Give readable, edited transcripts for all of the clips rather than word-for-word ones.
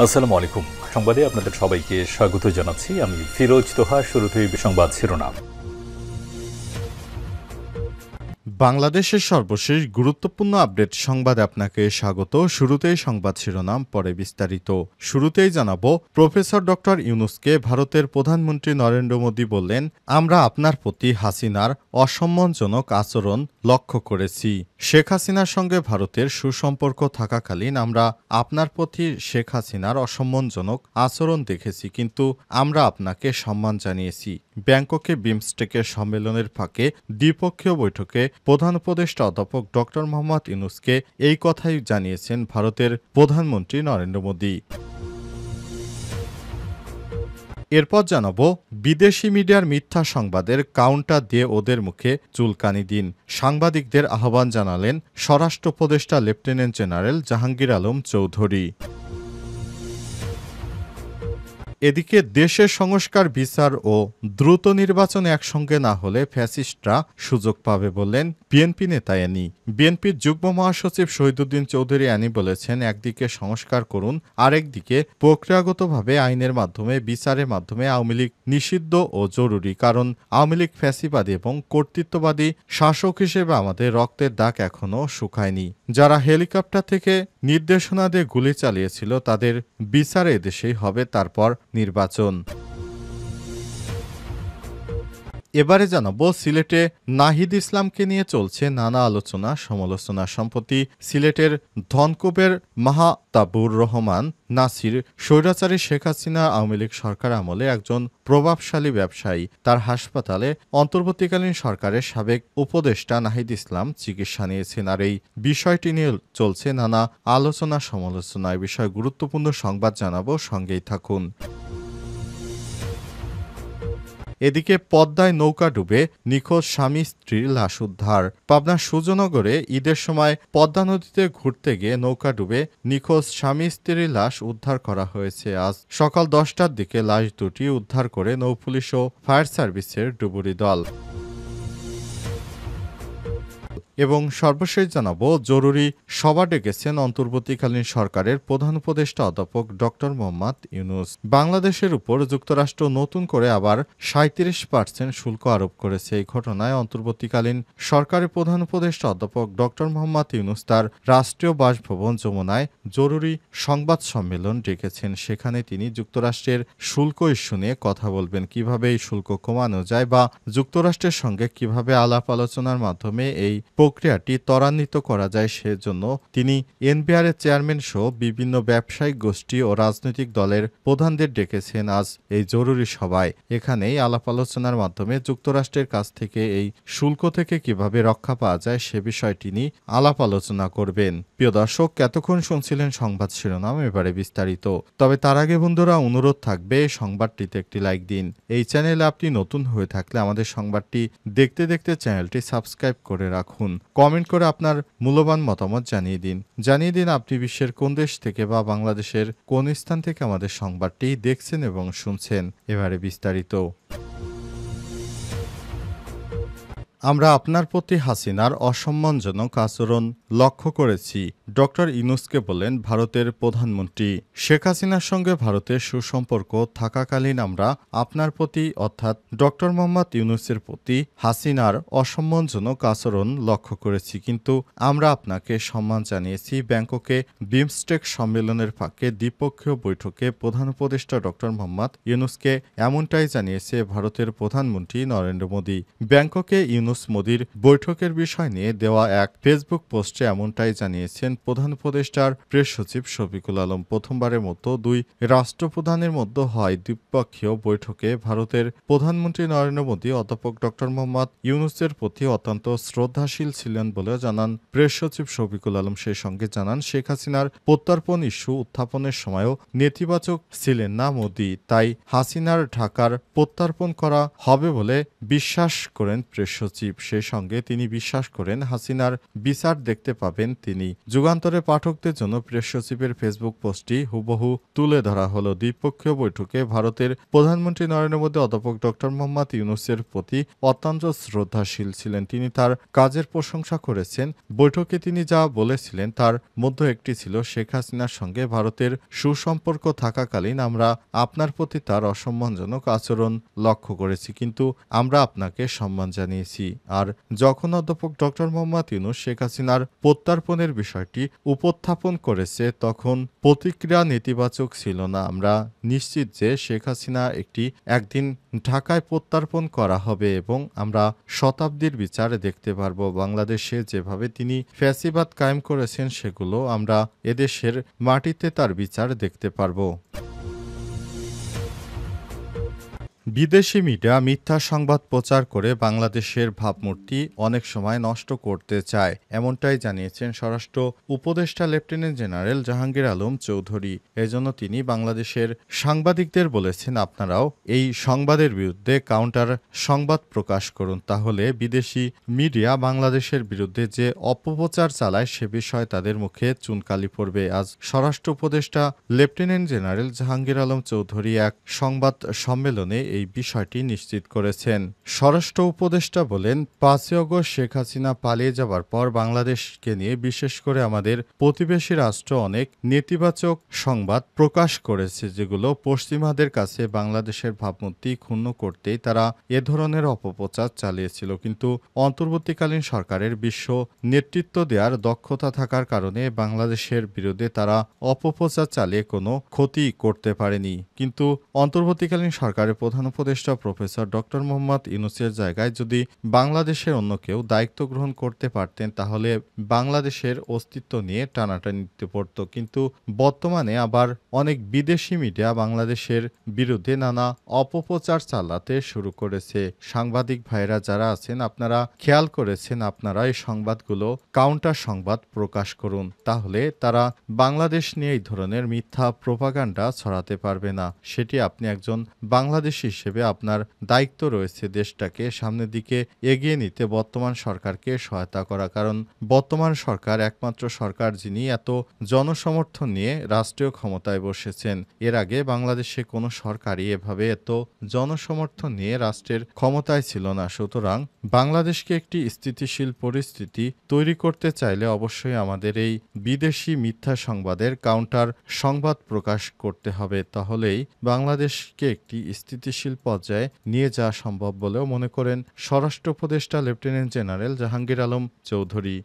আসসালামু আলাইকুম। সংবাদে আপনাদের সবাইকে স্বাগত জানাচ্ছি। আমি ফিরোজ তোহা। শুরুতেই সংবাদ শিরোনাম। বাংলাদেশের সর্বশেষ গুরুত্বপূর্ণ আপডেট সংবাদে আপনাকে স্বাগত। শুরুতেই সংবাদ শিরোনাম, পরে বিস্তারিত। শুরুতেই জানাবো, প্রফেসর ডক্টর ইউনূসকে ভারতের প্রধানমন্ত্রী নরেন্দ্র মোদী বললেন, আমরা আপনার প্রতি হাসিনার অসম্মানজনক আচরণ লক্ষ্য করেছি। শেখ হাসিনার সঙ্গে ভারতের সুসম্পর্ক থাকাকালীন আমরা আপনার প্রতি শেখ হাসিনার অসম্মানজনক আচরণ দেখেছি, কিন্তু আমরা আপনাকে সম্মান জানিয়েছি। ব্যাংককে বিমস্টেকের সম্মেলনের ফাঁকে দ্বিপক্ষীয় বৈঠকে প্রধান উপদেষ্টা অধ্যাপক ডক্টর মোহাম্মদ ইউনূসকে এই কথাই জানিয়েছেন ভারতের প্রধানমন্ত্রী নরেন্দ্র মোদী। এরপর জানাবো, বিদেশি মিডিয়ার মিথ্যা সংবাদের কাউন্টার দিয়ে ওদের মুখে চুলকানি দিন। সাংবাদিকদের আহ্বান জানালেন স্বরাষ্ট্র উপদেষ্টা লেফটেন্যান্ট জেনারেল জাহাঙ্গীর আলম চৌধুরী। এদিকে দেশের সংস্কার, বিচার ও দ্রুত নির্বাচন একসঙ্গে না হলে ফ্যাসিস্টরা সুযোগ পাবে বললেন বিএনপি নেতা অ্যানি। বিএনপির যুগ্ম মহাসচিব শহীদুদ্দীন চৌধুরী অ্যানি বলেছেন, একদিকে সংস্কার করুন, আরেকদিকে প্রক্রিয়াগতভাবে আইনের মাধ্যমে, বিচারের মাধ্যমে আওয়ামী লীগ নিষিদ্ধ ও জরুরি। কারণ আওয়ামী লীগ ফ্যাসিবাদী এবং কর্তৃত্ববাদী শাসক হিসেবে আমাদের রক্তের দাগ এখনও শুকায়নি। যারা হেলিকপ্টার থেকে নির্দেশনা দিয়ে গুলি চালিয়েছিল তাদের বিচার এদেশেই হবে, তারপর নির্বাচন। এবারে জানাবো, সিলেটে নাহিদ ইসলামকে নিয়ে চলছে নানা আলোচনা সমালোচনা। সম্প্রতি সিলেটের ধনকুবের মাহতাবুর রহমান নাসির স্বৈরাচারী শেখ হাসিনা আওয়ামী লীগ সরকার আমলে একজন প্রভাবশালী ব্যবসায়ী। তার হাসপাতালে অন্তর্বর্তীকালীন সরকারের সাবেক উপদেষ্টা নাহিদ ইসলাম চিকিৎসা নিয়েছেন। আর এই বিষয়টি নিয়ে চলছে নানা আলোচনা সমালোচনা। এ বিষয়ে গুরুত্বপূর্ণ সংবাদ জানাবো, সঙ্গেই থাকুন। এদিকে পদ্মায় নৌকা ডুবে নিখোঁজ স্বামী স্ত্রীর লাশ উদ্ধার। পাবনার সুজনগরে ঈদের সময় পদ্মা নদীতে ঘুরতে গিয়ে নৌকা ডুবে নিখোঁজ স্বামী স্ত্রীর লাশ উদ্ধার করা হয়েছে। আজ সকাল 10টার দিকে লাশ দুটি উদ্ধার করে নৌপুলিশ ও ফায়ার সার্ভিসের ডুবুরি দল। এবং সর্বশেষ জানাবো, জরুরি সভা ডেকেছেন অন্তর্বর্তীকালীন সরকারের প্রধান উপদেষ্টা অধ্যাপক ডক্টর মোহাম্মদ ইউনূস। বাংলাদেশের উপর যুক্তরাষ্ট্র নতুন করে আবার 37% শুল্ক আরোপ করেছে। এই ঘটনায় অন্তর্বর্তীকালীন সরকারের প্রধান উপদেষ্টা অধ্যাপক ডক্টর মোহাম্মদ ইউনূস তার রাষ্ট্রীয় বাসভবন যমুনায় জরুরি সংবাদ সম্মেলন ডেকেছেন। সেখানে তিনি যুক্তরাষ্ট্রের শুল্ক ইস্যু নিয়ে কথা বলবেন, কিভাবে এই শুল্ক কমানো যায় বা যুক্তরাষ্ট্রের সঙ্গে কিভাবে আলাপ আলোচনার মাধ্যমে এই প্রক্রিয়াটি ত্বরান্বিত করা যায়। সেজন্য তিনি এনবিআরের চেয়ারম্যান সহ বিভিন্ন ব্যবসায়িক গোষ্ঠী ও রাজনৈতিক দলের প্রধানদের ডেকেছেন আজ এই জরুরি সভায়। এখানেই আলাপ আলোচনার মাধ্যমে যুক্তরাষ্ট্রের কাছ থেকে এই শুল্ক থেকে কিভাবে রক্ষা পাওয়া যায় সে বিষয়টি নিয়ে আলাপ আলোচনা করবেন। প্রিয় দর্শক, এতক্ষণ শুনছিলেন সংবাদ শিরোনাম, এবারে বিস্তারিত। তবে তার আগে বন্ধুরা, অনুরোধ থাকবে সংবাদটিতে একটি লাইক দিন। এই চ্যানেলে আপনি নতুন হয়ে থাকলে আমাদের সংবাদটি দেখতে দেখতে চ্যানেলটি সাবস্ক্রাইব করে রাখুন। কমেন্ট করে আপনার মূল্যবান মতামত জানিয়ে দিন আপনি বিশ্বের কোন দেশ থেকে বা বাংলাদেশের কোন স্থান থেকে আমাদের সংবাদটি দেখছেন এবং শুনছেন। এবারে বিস্তারিত। আমরা আপনার প্রতি হাসিনার অসম্মানজনক আচরণ লক্ষ্য করেছি, ডক্টর ইউনূসকে বলেন ভারতের প্রধানমন্ত্রী। শেখ হাসিনার সঙ্গে ভারতের সুসম্পর্ক থাকাকালীন আমরা আপনার প্রতি অর্থাৎ ডক্টর মোহাম্মদ ইউনূসের প্রতি হাসিনার অসম্মানজনক আচরণ লক্ষ্য করেছি, কিন্তু আমরা আপনাকে সম্মান জানিয়েছি। ব্যাংককে বিমস্টেক সম্মেলনের ফাঁকে দ্বিপক্ষীয় বৈঠকে প্রধান উপদেষ্টা ডক্টর মোহাম্মদ ইউনূসকে এমনটাই জানিয়েছে ভারতের প্রধানমন্ত্রী নরেন্দ্র মোদী। ব্যাংককে ইউনূস মোদীর বৈঠকের বিষয় নিয়ে দেওয়া এক ফেসবুক পোস্টে এমনটাই জানিয়েছেন প্রধান উপদেষ্টার প্রেস সচিব শফিকুল আলম। প্রথমবারের মতো দুই রাষ্ট্রপ্রধানের মধ্যে হয় দ্বিপক্ষীয় বৈঠকে ভারতের প্রধানমন্ত্রী নরেন্দ্র মোদী অধ্যাপক ডক্টর মোহাম্মদ ইউনূসের প্রতি অত্যন্ত শ্রদ্ধাশীল ছিলেন বলে জানান প্রেস সচিব শফিকুল আলম। সেই সঙ্গে জানান, শেখ হাসিনার প্রত্যর্পণ ইস্যু উত্থাপনের সময়ও নেতিবাচক ছিলেন না মোদী, তাই হাসিনার ঢাকার প্রত্যর্পণ করা হবে বলে বিশ্বাস করেন প্রেস সচিব। সচিব। সেই সঙ্গে তিনি বিশ্বাস করেন হাসিনার বিচার দেখতে পাবেন তিনি। যুগান্তরে পাঠকদের জন্য প্রেস সচিবের ফেসবুক পোস্টটি হুবহু তুলে ধরা হলো। দ্বিপক্ষীয় বৈঠকে ভারতের প্রধানমন্ত্রী নরেন্দ্র মোদী অধ্যাপক ড মোহাম্মদ ইউনূসের প্রতি অত্যন্ত শ্রদ্ধাশীল ছিলেন। তিনি তার কাজের প্রশংসা করেছেন। বৈঠকে তিনি যা বলেছিলেন তার মধ্যে একটি ছিল, শেখ হাসিনার সঙ্গে ভারতের সুসম্পর্ক থাকাকালীন আমরা আপনার প্রতি তার অসম্মানজনক আচরণ লক্ষ্য করেছি, কিন্তু আমরা আপনাকে সম্মান জানিয়েছি। আর যখন অধ্যাপক ড মোহাম্মদ ইউনূস শেখ হাসিনার প্রত্যার্পণের বিষয়টি উপস্থাপন করেছে তখন প্রতিক্রিয়া নেতিবাচক ছিল না। আমরা নিশ্চিত যে শেখ হাসিনা একদিন ঢাকায় প্রত্যার্পণ করা হবে এবং আমরা শতাব্দীর বিচার দেখতে পারব। বাংলাদেশে যেভাবে তিনি ফ্যাসিবাদ কায়েম করেছেন সেগুলো আমরা এদেশের মাটিতে তার বিচার দেখতে পারব। বিদেশি মিডিয়া মিথ্যা সংবাদ প্রচার করে বাংলাদেশের ভাবমূর্তি অনেক সময় নষ্ট করতে চায়, এমনটাই জানিয়েছেন স্বরাষ্ট্র উপদেষ্টা লেফটেন্যান্ট জেনারেল জাহাঙ্গীর আলম চৌধুরী। এজন্য তিনি বাংলাদেশের সাংবাদিকদের বলেছেন, আপনারাও এই সংবাদের বিরুদ্ধে কাউন্টার সংবাদ প্রকাশ করুন, তাহলে বিদেশি মিডিয়া বাংলাদেশের বিরুদ্ধে যে অপপ্রচার চালায় সে বিষয়ে তাদের মুখে চুনকালি পড়বে। আজ স্বরাষ্ট্র উপদেষ্টা লেফটেন্যান্ট জেনারেল জাহাঙ্গীর আলম চৌধুরী এক সংবাদ সম্মেলনে এই বিষয়টি নিশ্চিত করেছেন। স্বরাষ্ট্র উপদেষ্টা বলেন, ৫ই আগস্ট শেখ হাসিনা পালিয়ে যাবার পর বাংলাদেশকে নিয়ে বিশেষ করে আমাদের প্রতিবেশী রাষ্ট্র অনেক নেতিবাচক সংবাদ প্রকাশ করেছে, যেগুলো পশ্চিমাদের কাছে বাংলাদেশের ভাবমূর্তি ক্ষুণ্ণ করতেই তারা এ ধরনের অপপ্রচার চালিয়েছিল। কিন্তু অন্তর্বর্তীকালীন সরকারের বিশ্ব নেতৃত্ব দেওয়ার দক্ষতা থাকার কারণে বাংলাদেশের বিরুদ্ধে তারা অপপ্রচার চালিয়ে কোনো ক্ষতি করতে পারেনি। কিন্তু অন্তর্বর্তীকালীন সরকারের প্রধান উপদেষ্টা প্রফেসর ড মোহাম্মদ ইউনূসের জায়গায় যদি বাংলাদেশের অন্য কেউ দায়িত্ব গ্রহণ করতে পারতেন তাহলে বাংলাদেশের অস্তিত্ব নিয়ে টানাটানিতে পড়ত। কিন্তু বর্তমানে আবার অনেক বিদেশি মিডিয়া বাংলাদেশের বিরুদ্ধে নানা অপপ্রচার চালাতে শুরু করেছে। সাংবাদিক ভাইরা যারা আছেন, আপনারা খেয়াল করেছেন, আপনারা এই সংবাদগুলো কাউন্টার সংবাদ প্রকাশ করুন, তাহলে তারা বাংলাদেশ নিয়ে এই ধরনের মিথ্যা প্রোপাগান্ডা ছড়াতে পারবে না। সেটি আপনি একজন বাংলাদেশী হিসেবে আপনার দায়িত্ব রয়েছে দেশটাকে সামনের দিকে এগিয়ে নিতে বর্তমান সরকারকে সহায়তা করা। কারণ বর্তমান সরকার একমাত্র সরকার যিনি এত জনসমর্থন নিয়ে রাষ্ট্রীয় ক্ষমতায় বসেছেন। এর আগে বাংলাদেশে কোনো সরকারই এভাবে এত জনসমর্থন নিয়ে রাষ্ট্রের ক্ষমতায় ছিল না। সুতরাং বাংলাদেশকে একটি স্থিতিশীল পরিস্থিতি তৈরি করতে চাইলে অবশ্যই আমাদের এই বিদেশি মিথ্যা সংবাদের কাউন্টার সংবাদ প্রকাশ করতে হবে, তাহলেই বাংলাদেশকে একটি স্থিতিশীল পর্যায়ে নিয়ে যাওয়া সম্ভব বলেও মনে করেন স্বরাষ্ট্র উপদেষ্টা লেফটেন্যান্ট জেনারেল জাহাঙ্গীর আলম চৌধুরী।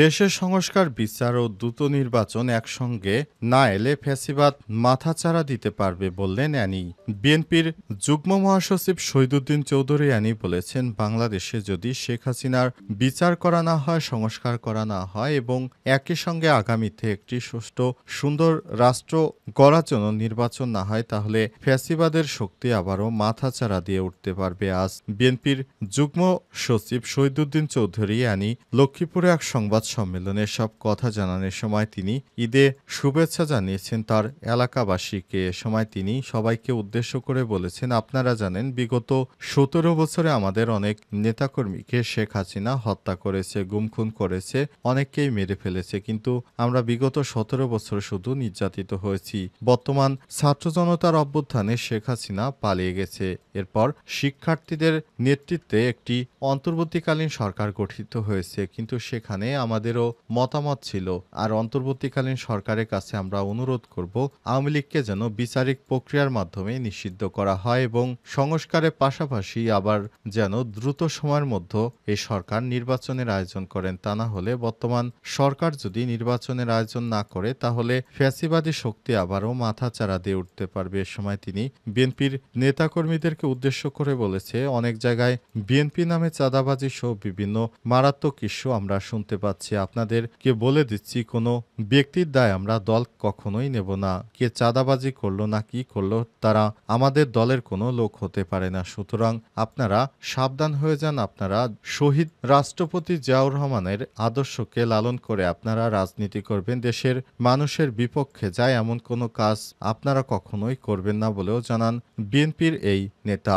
দেশের সংস্কার, বিচার ও দ্রুত নির্বাচন একসঙ্গে না এলে ফ্যাসিবাদ মাথাচাড়া দিতে পারবে বললেন অ্যানি। বিএনপির যুগ্ম মহাসচিব শহীদুদ্দীন চৌধুরী অ্যানি বলেছেন, বাংলাদেশে যদি শেখ হাসিনার বিচার করা না হয়, সংস্কার করা না হয় এবং একই সঙ্গে আগামীতে একটি সুষ্ঠু সুন্দর রাষ্ট্র গড়ার জন্য নির্বাচন না হয়, তাহলে ফ্যাসিবাদের শক্তি আবারও মাথাচাড়া দিয়ে উঠতে পারবে। আজ বিএনপির যুগ্ম সচিব শহীদুদ্দীন চৌধুরী অ্যানি লক্ষ্মীপুরে এক সংবাদ সম্মেলনে সব কথা জানানোর সময় তিনি ঈদে শুভেচ্ছা জানিয়েছেন তার এলাকাবাসীকে। এ সময় তিনি সবাইকে উদ্দেশ্য করে বলেছেন, আপনারা জানেন বিগত ১৭ বছরে আমাদের অনেক নেতাকর্মীকে শেখ হাসিনা হত্যা করেছে, গুমখুন করেছে, অনেককেই মেরে ফেলেছে, কিন্তু আমরা বিগত ১৭ বছর শুধু নির্যাতিত হয়েছি। বর্তমান ছাত্র জনতার অভ্যুত্থানে শেখ হাসিনা পালিয়ে গেছে। এরপর শিক্ষার্থীদের নেতৃত্বে একটি অন্তর্বর্তীকালীন সরকার গঠিত হয়েছে, কিন্তু সেখানে আমাদেরও মতামত ছিল। আর অন্তর্বর্তীকালীন সরকারের কাছে আমরা অনুরোধ করব আওয়ামী লীগকে যেন বিচারিক প্রক্রিয়ার মাধ্যমে নিষিদ্ধ করা হয় এবং সংস্কারের পাশাপাশি আবার যেন দ্রুত সময়ের মধ্যে এই সরকার নির্বাচনের আয়োজন করেন। তা না হলে বর্তমান সরকার যদি নির্বাচনের আয়োজন না করে তাহলে ফ্যাসিবাদী শক্তি আবারও মাথাচাড়া দিয়ে উঠতে পারবে। এ সময় তিনি বিএনপির নেতাকর্মীদেরকে উদ্দেশ্য করে বলেছে, অনেক জায়গায় বিএনপি নামে চাঁদাবাজি সহ বিভিন্ন মারাত্মক ইস্যু আমরা শুনতে পাচ্ছি। আপনাদেরকে বলে দিচ্ছি, কোনো ব্যক্তির দায় আমরা দল কখনোই নেব না। কে চাঁদাবাজি করলো না কি করলো তারা আমাদের দলের কোনো লোক হতে পারে না। সুতরাং আপনারা সাবধান হয়ে যান। আপনারা শহীদ রাষ্ট্রপতি জিয়াউর রহমানের আদর্শকে লালন করে আপনারা রাজনীতি করবেন। দেশের মানুষের বিপক্ষে যায় এমন কোনো কাজ আপনারা কখনোই করবেন না বলেও জানান বিএনপির এই নেতা।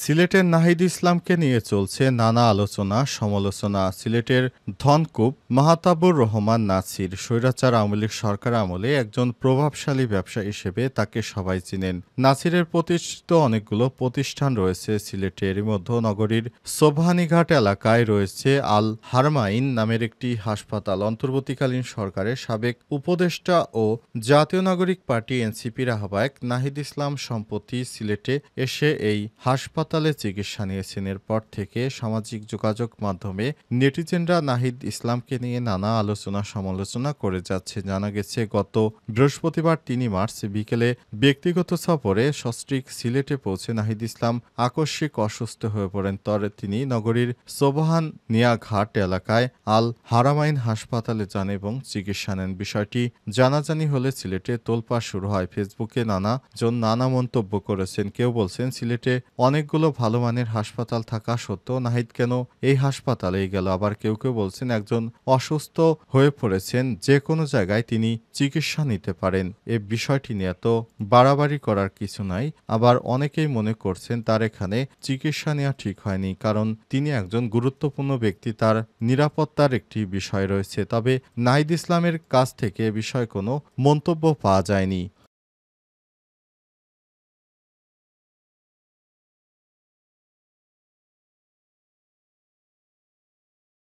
সিলেটের নাহিদ ইসলামকে নিয়ে চলছে নানা আলোচনা সমালোচনা। সিলেটের ধনকুব মাহতাবুর রহমান নাছির স্বৈরাচার আওয়ামী লীগ সরকার আমলে একজন প্রভাবশালী ব্যবসায়ী হিসেবে তাকে সবাই চিনেন। নাছিরের প্রতিষ্ঠিত অনেকগুলো প্রতিষ্ঠান রয়েছে সিলেটে। এরই মধ্যে নগরীর সোবহানীঘাট এলাকায় রয়েছে আল হারমাইন নামের একটি হাসপাতাল। অন্তর্বর্তীকালীন সরকারের সাবেক উপদেষ্টা ও জাতীয় নাগরিক পার্টি এনসিপির আহ্বায়ক নাহিদ ইসলাম সম্প্রতি সিলেটে এসে এই হাসপাতালে চিকিৎসা নিয়েছেন। এরপর থেকে সামাজিক যোগাযোগ মাধ্যমে নেটিজেনরা নাহিদ ইসলামকে নিয়ে নানা আলোচনা সমালোচনা করে যাচ্ছে। জানা গেছে গত বৃহস্পতিবার ৩ মার্চ বিকেলে ব্যক্তিগত সফরে সস্ত্রীক সিলেটে পৌঁছে নাহিদ ইসলাম আকস্মিক অসুস্থ হয়ে পড়েন। তবে তিনি নগরীর সোবহানিয়াঘাট এলাকায় আল হারামাইন হাসপাতালে যান এবং চিকিৎসা নেন। বিষয়টি জানাজানি হলে সিলেটে তোলপাড় শুরু হয়। ফেসবুকে নানাজন নানা মন্তব্য করেছেন। কেউ বলছেন সিলেটে অনেকগুলো ভালো মানের হাসপাতাল থাকা সত্ত্বেও নাহিদ কেন এই হাসপাতালেই গেল। আবার কেউ কেউ বলছেন একজন অসুস্থ হয়ে পড়েছেন, যে কোনো জায়গায় তিনি চিকিৎসা নিতে পারেন। এই বিষয়টি নিয়ে এত বাড়াবাড়ি করার কিছু নাই। আবার অনেকেই মনে করছেন তার এখানে চিকিৎসা নেওয়া ঠিক হয়নি, কারণ তিনি একজন গুরুত্বপূর্ণ ব্যক্তি, তার নিরাপত্তার একটি বিষয় রয়েছে। তবে নাহিদ ইসলামের কাছ থেকে এ বিষয়ে কোনো মন্তব্য পাওয়া যায়নি।